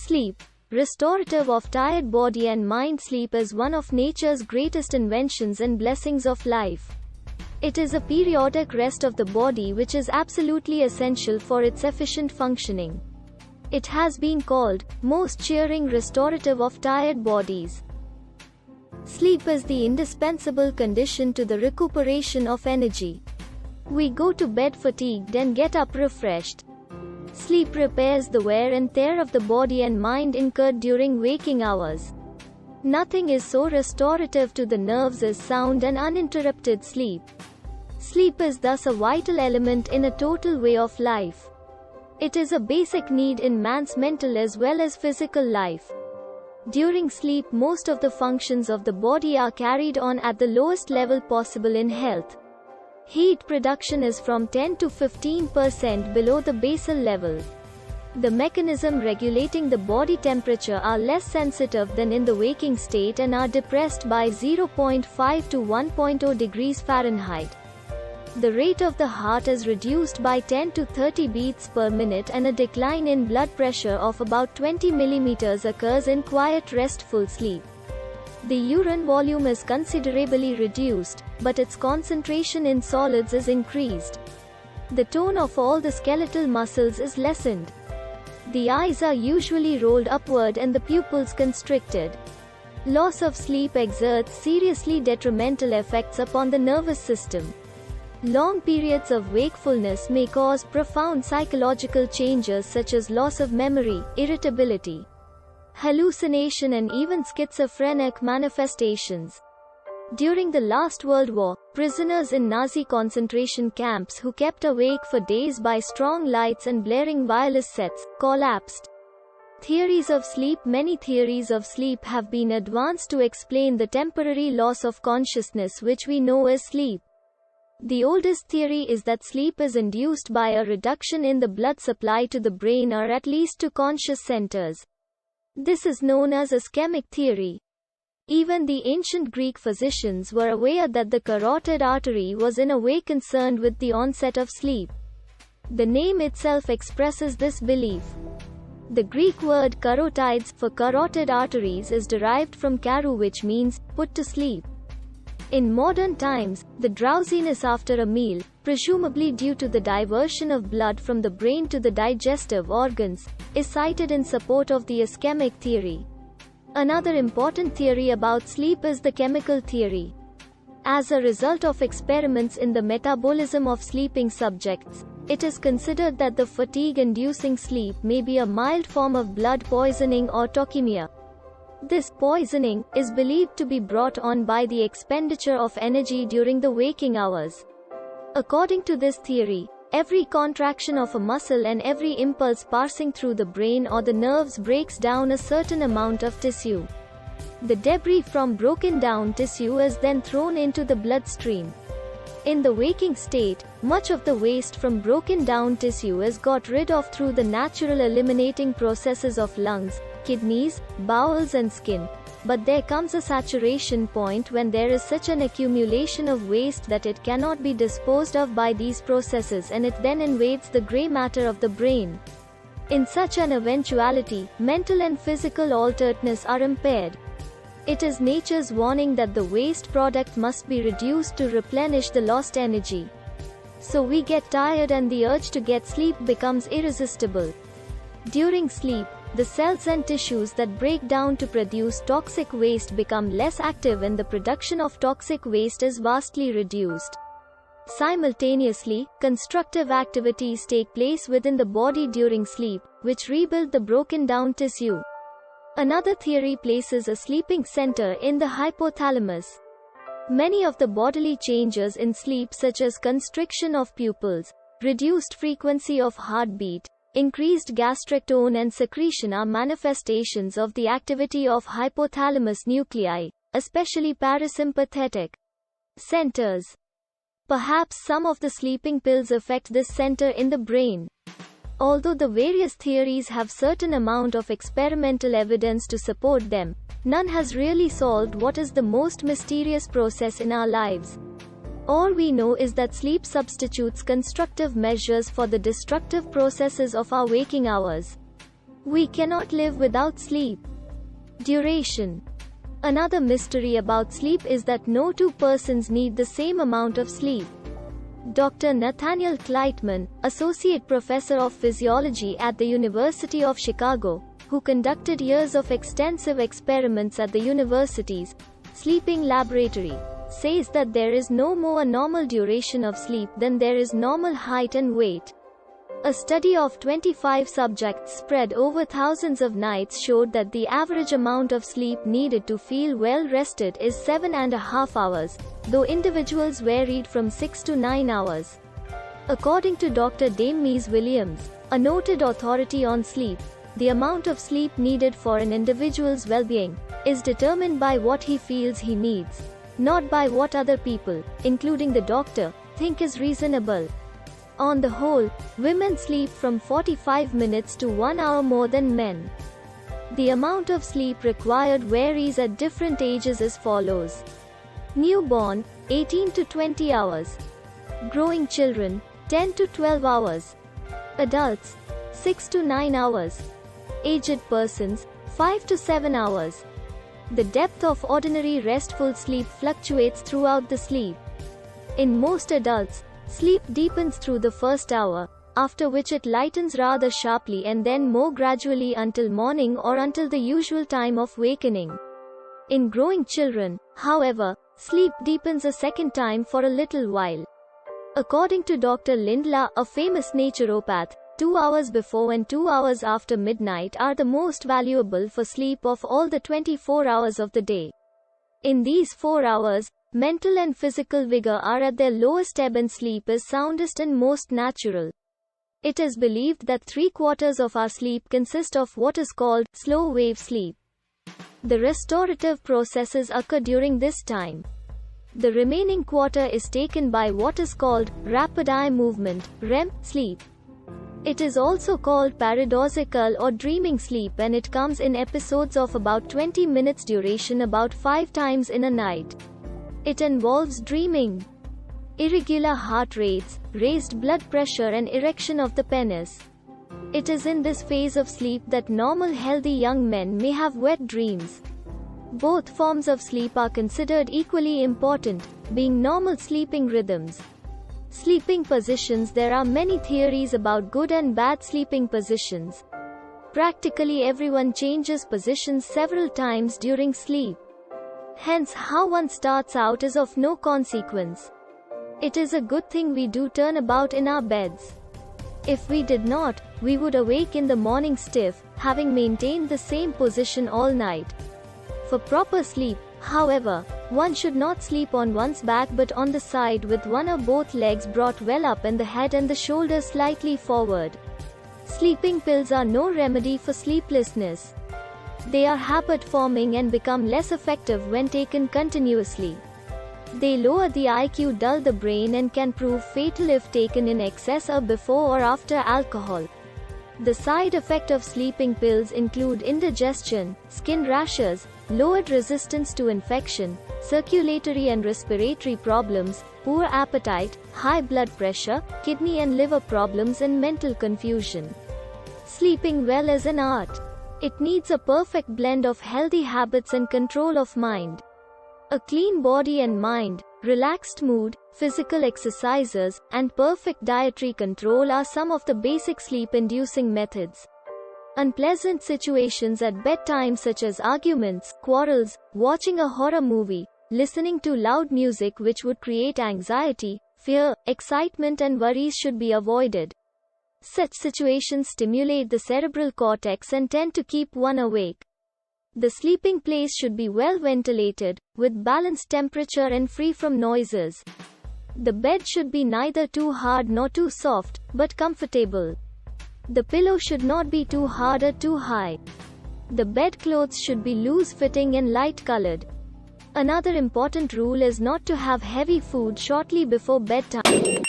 Sleep, restorative of tired body and mind. Sleep is one of nature's greatest inventions and blessings of life. It is a periodic rest of the body which is absolutely essential for its efficient functioning. It has been called most cheering restorative of tired bodies. Sleep is the indispensable condition to the recuperation of energy. We go to bed fatigued and get up refreshed. Sleep repairs the wear and tear of the body and mind incurred during waking hours. Nothing is so restorative to the nerves as sound and uninterrupted sleep. Sleep is thus a vital element in a total way of life. It is a basic need in man's mental as well as physical life. During sleep, most of the functions of the body are carried on at the lowest level possible in health. Heat production is from 10 to 15% below the basal level. The mechanism regulating the body temperature are less sensitive than in the waking state and are depressed by 0.5 to 1.0 degrees Fahrenheit. The rate of the heart is reduced by 10 to 30 beats per minute and a decline in blood pressure of about 20 mm occurs in quiet restful sleep. The urine volume is considerably reduced, but its concentration in solids is increased. The tone of all the skeletal muscles is lessened. The eyes are usually rolled upward and the pupils constricted. Loss of sleep exerts seriously detrimental effects upon the nervous system. Long periods of wakefulness may cause profound psychological changes such as loss of memory, irritability, hallucination and even schizophrenic manifestations. During the last World War, prisoners in Nazi concentration camps who kept awake for days by strong lights and blaring wireless sets, collapsed. Many theories of sleep have been advanced to explain the temporary loss of consciousness which we know as sleep. The oldest theory is that sleep is induced by a reduction in the blood supply to the brain or at least to conscious centers. This is known as ischemic theory. Even the ancient Greek physicians were aware that the carotid artery was in a way concerned with the onset of sleep. The name itself expresses this belief. The Greek word Karotides for carotid arteries is derived from karoo, which means put to sleep. In modern times, the drowsiness after a meal, presumably due to the diversion of blood from the brain to the digestive organs, is cited in support of the ischemic theory. Another important theory about sleep is the chemical theory. As a result of experiments in the metabolism of sleeping subjects, it is considered that the fatigue-inducing sleep may be a mild form of blood poisoning or tochemia. This poisoning is believed to be brought on by the expenditure of energy during the waking hours. According to this theory, every contraction of a muscle and every impulse passing through the brain or the nerves breaks down a certain amount of tissue. The debris from broken down tissue is then thrown into the bloodstream. In the waking state, much of the waste from broken down tissue is got rid of through the natural eliminating processes of lungs, kidneys, bowels and skin. But there comes a saturation point when there is such an accumulation of waste that it cannot be disposed of by these processes and it then invades the grey matter of the brain. In such an eventuality, mental and physical alertness are impaired. It is nature's warning that the waste product must be reduced to replenish the lost energy. So we get tired and the urge to get sleep becomes irresistible. During sleep, the cells and tissues that break down to produce toxic waste become less active and the production of toxic waste is vastly reduced. Simultaneously, constructive activities take place within the body during sleep, which rebuild the broken down tissue. Another theory places a sleeping center in the hypothalamus. Many of the bodily changes in sleep such as constriction of pupils, reduced frequency of heartbeat, increased gastric tone and secretion are manifestations of the activity of hypothalamus nuclei, especially parasympathetic centers. Perhaps some of the sleeping pills affect this center in the brain. Although the various theories have certain amount of experimental evidence to support them, none has really solved what is the most mysterious process in our lives. All we know is that sleep substitutes constructive measures for the destructive processes of our waking hours. We cannot live without sleep. Duration. Another mystery about sleep is that no two persons need the same amount of sleep. Dr. Nathaniel Kleitman, Associate Professor of Physiology at the University of Chicago, who conducted years of extensive experiments at the university's sleeping laboratory, says that there is no more normal duration of sleep than there is normal height and weight. A study of 25 subjects spread over thousands of nights showed that the average amount of sleep needed to feel well rested is 7.5 hours, though individuals varied from 6 to 9 hours. According to Dr. Dames Williams, a noted authority on sleep, the amount of sleep needed for an individual's well-being is determined by what he feels he needs, not by what other people, including the doctor, think is reasonable. On the whole, women sleep from 45 minutes to 1 hour more than men. The amount of sleep required varies at different ages as follows. Newborn, 18 to 20 hours. Growing children, 10 to 12 hours. Adults, 6 to 9 hours. Aged persons, 5 to 7 hours. The depth of ordinary restful sleep fluctuates throughout the sleep. In most adults, sleep deepens through the first hour, after which it lightens rather sharply and then more gradually until morning or until the usual time of wakening. In growing children, however, sleep deepens a second time for a little while. According to Dr. Lindla, a famous naturopath, 2 hours before and 2 hours after midnight are the most valuable for sleep of all the 24 hours of the day. In these 4 hours, mental and physical vigor are at their lowest ebb and sleep is soundest and most natural. It is believed that 3/4 of our sleep consist of what is called slow wave sleep. The restorative processes occur during this time. The remaining quarter is taken by what is called rapid eye movement, REM, sleep. It is also called paradoxical or dreaming sleep, and it comes in episodes of about 20 minutes duration about 5 times in a night. It involves dreaming, irregular heart rates, raised blood pressure and erection of the penis. It is in this phase of sleep that normal healthy young men may have wet dreams. Both forms of sleep are considered equally important, being normal sleeping rhythms. Sleeping positions. There are many theories about good and bad sleeping positions. Practically everyone changes positions several times during sleep. Hence, how one starts out is of no consequence. It is a good thing we do turn about in our beds. If we did not, we would awake in the morning stiff, having maintained the same position all night. For proper sleep, however, one should not sleep on one's back but on the side with one or both legs brought well up and the head and the shoulders slightly forward. Sleeping pills are no remedy for sleeplessness. They are habit-forming and become less effective when taken continuously. They lower the IQ, dull the brain, and can prove fatal if taken in excess or before or after alcohol. The side effect of sleeping pills include indigestion, skin rashes, lowered resistance to infection, circulatory and respiratory problems, poor appetite, high blood pressure, kidney and liver problems, and mental confusion. Sleeping well is an art. It needs a perfect blend of healthy habits and control of mind. A clean body and mind, relaxed mood, physical exercises, and perfect dietary control are some of the basic sleep-inducing methods. Unpleasant situations at bedtime such as arguments, quarrels, watching a horror movie, listening to loud music which would create anxiety, fear, excitement and worries should be avoided. Such situations stimulate the cerebral cortex and tend to keep one awake. The sleeping place should be well ventilated, with balanced temperature and free from noises. The bed should be neither too hard nor too soft, but comfortable. The pillow should not be too hard or too high. The bedclothes should be loose-fitting and light-colored. Another important rule is not to have heavy food shortly before bedtime.